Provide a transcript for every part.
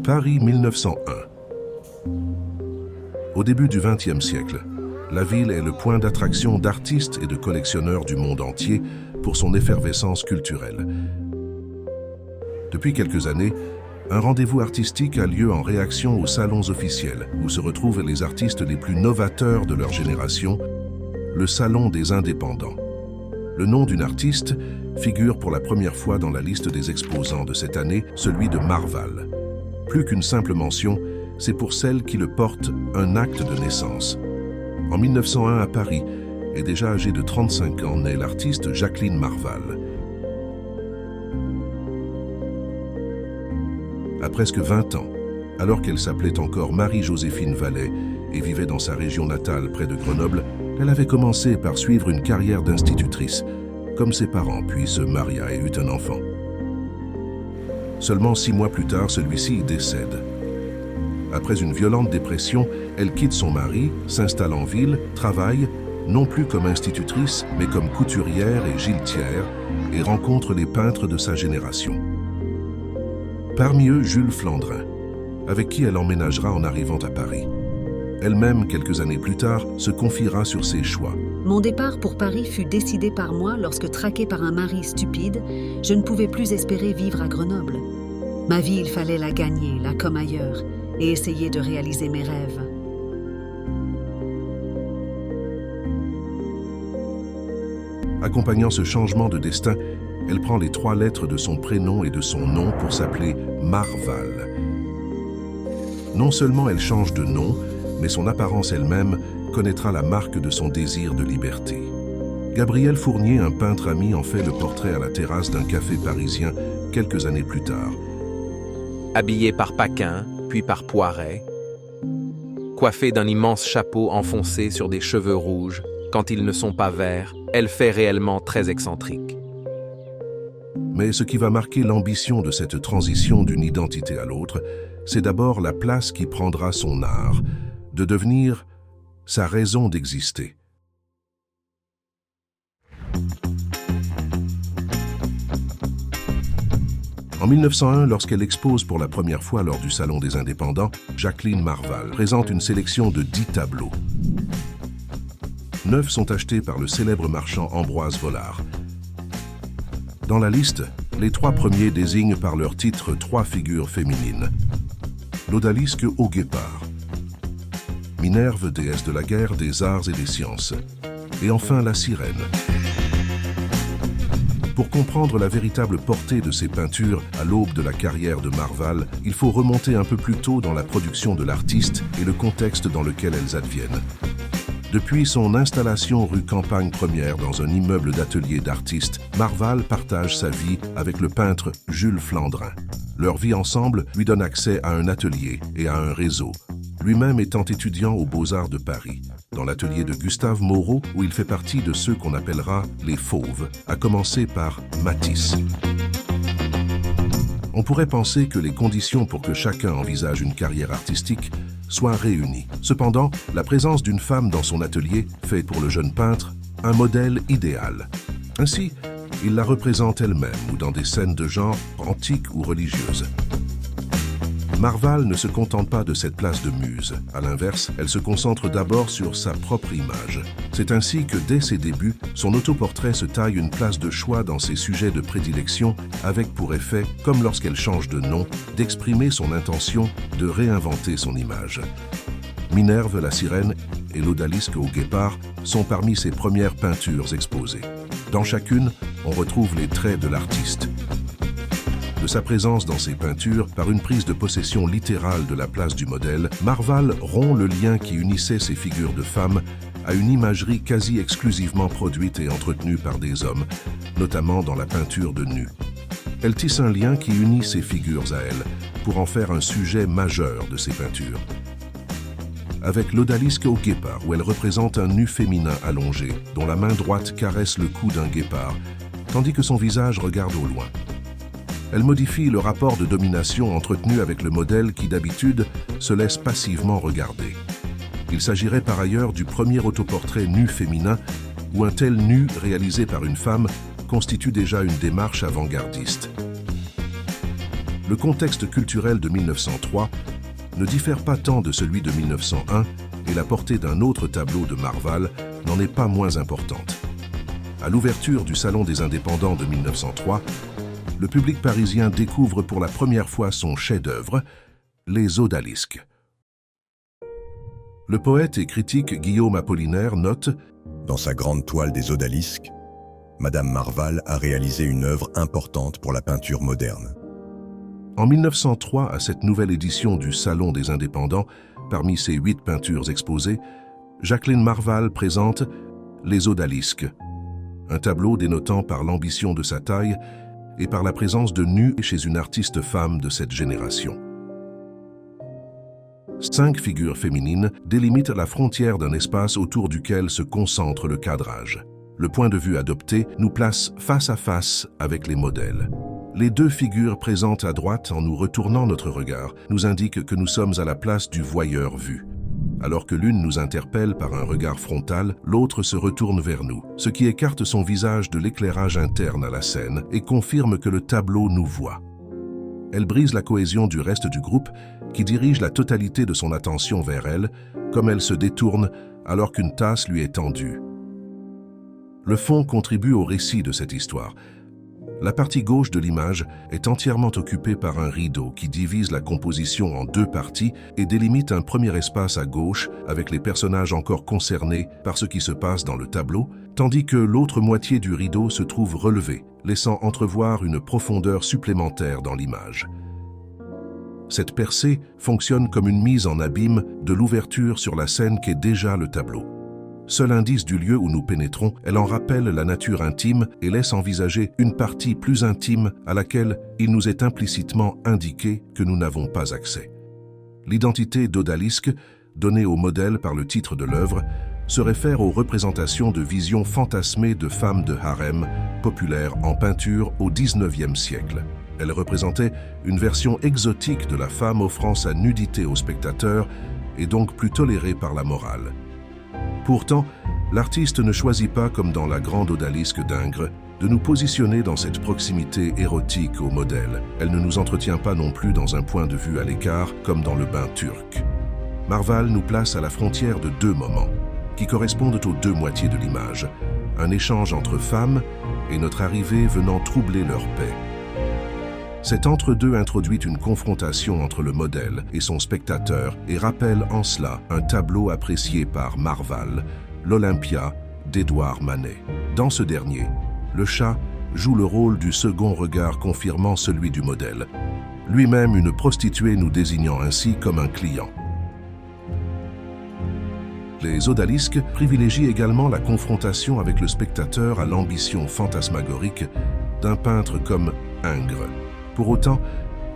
Paris 1901. Au début du XXe siècle, la ville est le point d'attraction d'artistes et de collectionneurs du monde entier pour son effervescence culturelle. Depuis quelques années, un rendez-vous artistique a lieu en réaction aux salons officiels, où se retrouvent les artistes les plus novateurs de leur génération, le Salon des Indépendants. Le nom d'une artiste figure pour la première fois dans la liste des exposants de cette année, celui de Marval. Plus qu'une simple mention, c'est pour celle qui le porte un acte de naissance. En 1901 à Paris, et déjà âgée de 35 ans, naît l'artiste Jacqueline Marval. À presque 20 ans, alors qu'elle s'appelait encore Marie-Joséphine Vallet et vivait dans sa région natale près de Grenoble, elle avait commencé par suivre une carrière d'institutrice, comme ses parents, puis se maria et eut un enfant. Seulement 6 mois plus tard, celui-ci décède. Après une violente dépression, elle quitte son mari, s'installe en ville, travaille, non plus comme institutrice, mais comme couturière et giletière, et rencontre les peintres de sa génération. Parmi eux, Jules Flandrin, avec qui elle emménagera en arrivant à Paris. Elle-même, quelques années plus tard, se confiera sur ses choix. Mon départ pour Paris fut décidé par moi lorsque, traquée par un mari stupide, je ne pouvais plus espérer vivre à Grenoble. Ma vie, il fallait la gagner, là comme ailleurs, et essayer de réaliser mes rêves. Accompagnant ce changement de destin, elle prend les 3 lettres de son prénom et de son nom pour s'appeler Marval. Non seulement elle change de nom, mais son apparence elle-même connaîtra la marque de son désir de liberté. Gabriel Fournier, un peintre ami, en fait le portrait à la terrasse d'un café parisien quelques années plus tard. Habillée par Paquin, puis par Poiret, coiffée d'un immense chapeau enfoncé sur des cheveux rouges, quand ils ne sont pas verts, elle fait réellement très excentrique. Mais ce qui va marquer l'ambition de cette transition d'une identité à l'autre, c'est d'abord la place qui prendra son art, de devenir sa raison d'exister. En 1901, lorsqu'elle expose pour la première fois lors du Salon des Indépendants, Jacqueline Marval présente une sélection de 10 tableaux. 9 sont achetés par le célèbre marchand Ambroise Vollard. Dans la liste, les 3 premiers désignent par leur titre 3 figures féminines. L'odalisque au guépard, Minerve, déesse de la guerre, des arts et des sciences, et enfin la sirène. Pour comprendre la véritable portée de ces peintures à l'aube de la carrière de Marval, il faut remonter un peu plus tôt dans la production de l'artiste et le contexte dans lequel elles adviennent. Depuis son installation rue Campagne Première dans un immeuble d'atelier d'artistes, Marval partage sa vie avec le peintre Jules Flandrin. Leur vie ensemble lui donne accès à un atelier et à un réseau, lui-même étant étudiant aux Beaux-Arts de Paris, dans l'atelier de Gustave Moreau, où il fait partie de ceux qu'on appellera les fauves, à commencer par Matisse. On pourrait penser que les conditions pour que chacun envisage une carrière artistique soient réunies. Cependant, la présence d'une femme dans son atelier fait pour le jeune peintre un modèle idéal. Ainsi, il la représente elle-même ou dans des scènes de genre antiques ou religieuses. Marval ne se contente pas de cette place de muse. À l'inverse, elle se concentre d'abord sur sa propre image. C'est ainsi que, dès ses débuts, son autoportrait se taille une place de choix dans ses sujets de prédilection, avec pour effet, comme lorsqu'elle change de nom, d'exprimer son intention de réinventer son image. Minerve, la sirène, et l'odalisque au guépard sont parmi ses premières peintures exposées. Dans chacune, on retrouve les traits de l'artiste. De sa présence dans ses peintures, par une prise de possession littérale de la place du modèle, Marval rompt le lien qui unissait ces figures de femmes à une imagerie quasi exclusivement produite et entretenue par des hommes, notamment dans la peinture de nus. Elle tisse un lien qui unit ces figures à elle, pour en faire un sujet majeur de ses peintures. Avec l'odalisque au guépard, où elle représente un nu féminin allongé, dont la main droite caresse le cou d'un guépard, tandis que son visage regarde au loin. Elle modifie le rapport de domination entretenu avec le modèle qui, d'habitude, se laisse passivement regarder. Il s'agirait par ailleurs du premier autoportrait nu féminin où un tel nu réalisé par une femme constitue déjà une démarche avant-gardiste. Le contexte culturel de 1903 ne diffère pas tant de celui de 1901 et la portée d'un autre tableau de Marval n'en est pas moins importante. À l'ouverture du Salon des Indépendants de 1903, le public parisien découvre pour la première fois son chef-d'œuvre, Les Odalisques. Le poète et critique Guillaume Apollinaire note « Dans sa grande toile des Odalisques, Madame Marval a réalisé une œuvre importante pour la peinture moderne. » En 1903, à cette nouvelle édition du Salon des Indépendants, parmi ses 8 peintures exposées, Jacqueline Marval présente Les Odalisques, un tableau dénotant par l'ambition de sa taille et par la présence de nus chez une artiste femme de cette génération. 5 figures féminines délimitent la frontière d'un espace autour duquel se concentre le cadrage. Le point de vue adopté nous place face à face avec les modèles. Les 2 figures présentes à droite, en nous retournant notre regard, nous indiquent que nous sommes à la place du voyeur vu. Alors que l'une nous interpelle par un regard frontal, l'autre se retourne vers nous, ce qui écarte son visage de l'éclairage interne à la scène et confirme que le tableau nous voit. Elle brise la cohésion du reste du groupe qui dirige la totalité de son attention vers elle, comme elle se détourne alors qu'une tasse lui est tendue. Le fond contribue au récit de cette histoire. La partie gauche de l'image est entièrement occupée par un rideau qui divise la composition en 2 parties et délimite un premier espace à gauche avec les personnages encore concernés par ce qui se passe dans le tableau, tandis que l'autre moitié du rideau se trouve relevée, laissant entrevoir une profondeur supplémentaire dans l'image. Cette percée fonctionne comme une mise en abîme de l'ouverture sur la scène qu'est déjà le tableau. Seul indice du lieu où nous pénétrons, elle en rappelle la nature intime et laisse envisager une partie plus intime à laquelle il nous est implicitement indiqué que nous n'avons pas accès. L'identité d'odalisque, donnée au modèle par le titre de l'œuvre, se réfère aux représentations de visions fantasmées de femmes de harem populaires en peinture au XIXe siècle. Elle représentait une version exotique de la femme offrant sa nudité aux spectateurs et donc plus tolérée par la morale. Pourtant, l'artiste ne choisit pas, comme dans la grande odalisque d'Ingres, de nous positionner dans cette proximité érotique au modèle. Elle ne nous entretient pas non plus dans un point de vue à l'écart, comme dans le bain turc. Marval nous place à la frontière de 2 moments, qui correspondent aux 2 moitiés de l'image, un échange entre femmes et notre arrivée venant troubler leur paix. Cet entre-deux introduit une confrontation entre le modèle et son spectateur et rappelle en cela un tableau apprécié par Marval, l'Olympia d'Édouard Manet. Dans ce dernier, le chat joue le rôle du second regard confirmant celui du modèle, lui-même une prostituée nous désignant ainsi comme un client. Les odalisques privilégient également la confrontation avec le spectateur à l'ambition fantasmagorique d'un peintre comme Ingres. Pour autant,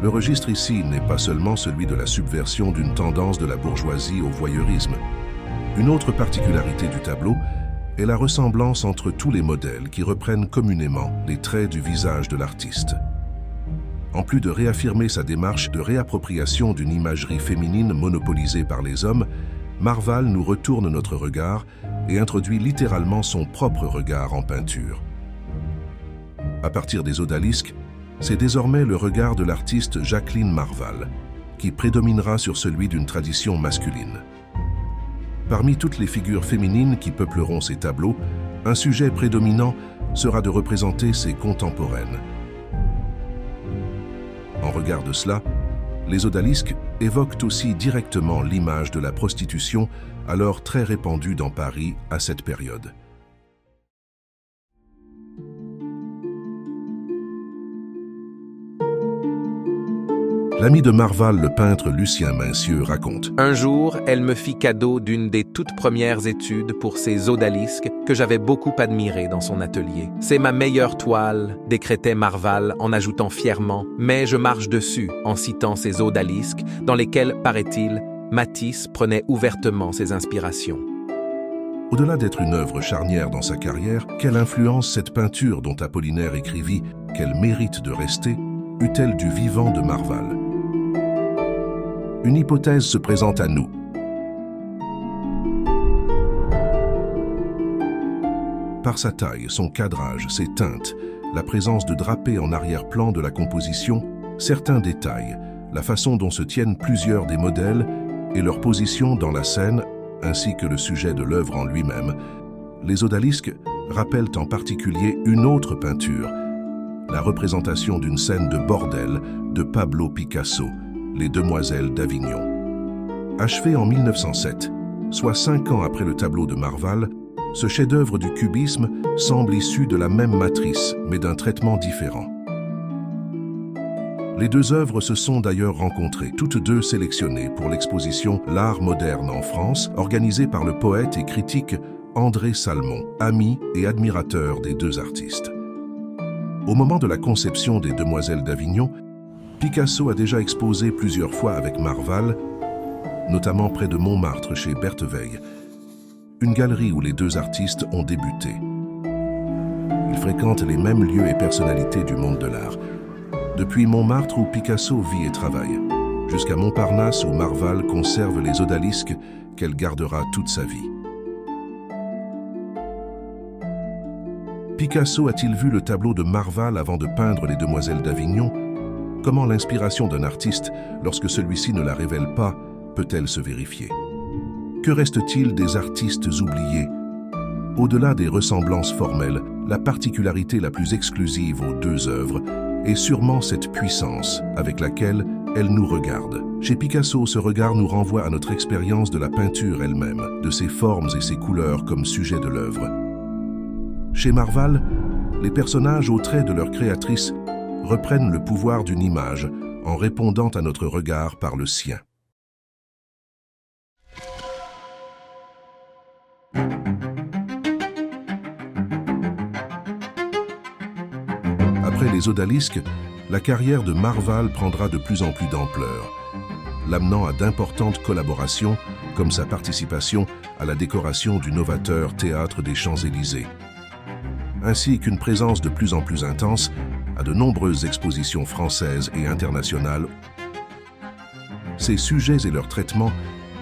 le registre ici n'est pas seulement celui de la subversion d'une tendance de la bourgeoisie au voyeurisme. Une autre particularité du tableau est la ressemblance entre tous les modèles qui reprennent communément les traits du visage de l'artiste. En plus de réaffirmer sa démarche de réappropriation d'une imagerie féminine monopolisée par les hommes, Marval nous retourne notre regard et introduit littéralement son propre regard en peinture. À partir des odalisques, c'est désormais le regard de l'artiste Jacqueline Marval qui prédominera sur celui d'une tradition masculine. Parmi toutes les figures féminines qui peupleront ces tableaux, un sujet prédominant sera de représenter ses contemporaines. En regard de cela, les odalisques évoquent aussi directement l'image de la prostitution, alors très répandue dans Paris à cette période. L'ami de Marval, le peintre Lucien Mincieux, raconte: Un jour, elle me fit cadeau d'une des toutes premières études pour ses odalisques que j'avais beaucoup admirées dans son atelier. « C'est ma meilleure toile », décrétait Marval en ajoutant fièrement, mais je marche dessus en citant ses odalisques dans lesquels, paraît-il, Matisse prenait ouvertement ses inspirations. Au-delà d'être une œuvre charnière dans sa carrière, quelle influence cette peinture dont Apollinaire écrivit qu'elle mérite de rester, eut-elle du vivant de Marval? Une hypothèse se présente à nous. Par sa taille, son cadrage, ses teintes, la présence de drapés en arrière-plan de la composition, certains détails, la façon dont se tiennent plusieurs des modèles et leur position dans la scène, ainsi que le sujet de l'œuvre en lui-même, les odalisques rappellent en particulier une autre peinture, la représentation d'une scène de bordel de Pablo Picasso, Les Demoiselles d'Avignon. Achevé en 1907, soit 5 ans après le tableau de Marval, ce chef-d'œuvre du cubisme semble issu de la même matrice, mais d'un traitement différent. Les deux œuvres se sont d'ailleurs rencontrées, toutes deux sélectionnées pour l'exposition L'Art moderne en France, organisée par le poète et critique André Salmon, ami et admirateur des deux artistes. Au moment de la conception des Demoiselles d'Avignon, Picasso a déjà exposé plusieurs fois avec Marval, notamment près de Montmartre chez Bertheveille, une galerie où les deux artistes ont débuté. Ils fréquentent les mêmes lieux et personnalités du monde de l'art. Depuis Montmartre où Picasso vit et travaille, jusqu'à Montparnasse où Marval conserve les odalisques qu'elle gardera toute sa vie. Picasso a-t-il vu le tableau de Marval avant de peindre les Demoiselles d'Avignon? Comment l'inspiration d'un artiste, lorsque celui-ci ne la révèle pas, peut-elle se vérifier? Que reste-t-il des artistes oubliés? Au-delà des ressemblances formelles, la particularité la plus exclusive aux deux œuvres est sûrement cette puissance avec laquelle elles nous regardent. Chez Picasso, ce regard nous renvoie à notre expérience de la peinture elle-même, de ses formes et ses couleurs comme sujet de l'œuvre. Chez Marval, les personnages aux traits de leur créatrice reprennent le pouvoir d'une image en répondant à notre regard par le sien. Après les odalisques, la carrière de Marval prendra de plus en plus d'ampleur, l'amenant à d'importantes collaborations, comme sa participation à la décoration du novateur Théâtre des Champs-Élysées, ainsi qu'une présence de plus en plus intense à de nombreuses expositions françaises et internationales. Ces sujets et leurs traitements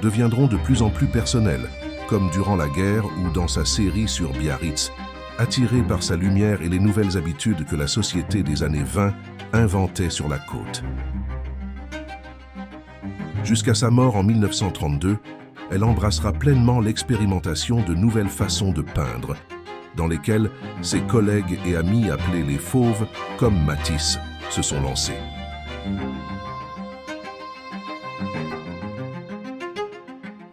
deviendront de plus en plus personnels, comme durant la guerre ou dans sa série sur Biarritz, attiré par sa lumière et les nouvelles habitudes que la société des années 20 inventait sur la côte. Jusqu'à sa mort en 1932, elle embrassera pleinement l'expérimentation de nouvelles façons de peindre, dans lesquelles ses collègues et amis appelés les fauves, comme Matisse, se sont lancés.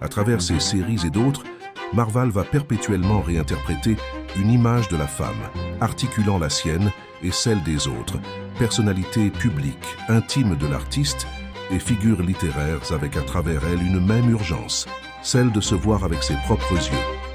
À travers ces séries et d'autres, Marval va perpétuellement réinterpréter une image de la femme, articulant la sienne et celle des autres, personnalité publique, intime de l'artiste et figures littéraires avec à travers elle une même urgence, celle de se voir avec ses propres yeux.